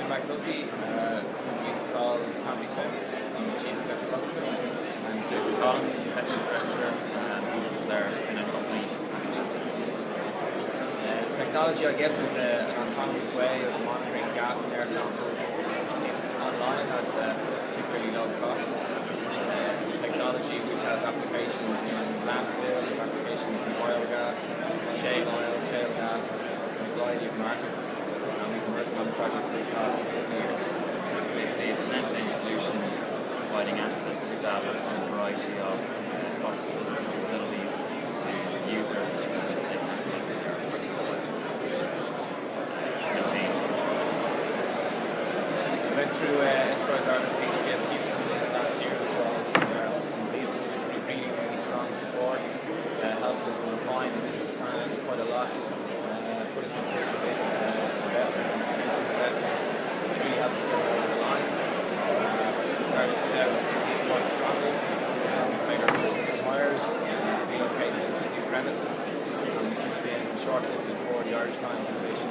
McNulty, company's called Comedy Sense. I'm the Chief Executive Officer. I'm David Collins, Technical Director, and this is our spin-out company, Comedy Sense. Technology, I guess, is an autonomous way of monitoring gas and air samples online at particularly low cost. It's technology which has applications in landfills, applications in oil gas, shale oil, shale gas, a variety of markets. We've been working on the project for the past 2 years. Basically, it's an end-to-end solution providing access to data on a variety of processes and facilities to users who can access their personal devices to maintain. We went through Enterprise Ireland HBSU last year, which was really strong support. Helped us refine the business plan quite a lot. Put us in touch with investors and potential investors. Really helped us get over the line. Started 2015 quite strongly. Made our first 2 hires, relocated into new premises. We've just been shortlisted for the Irish Times Innovation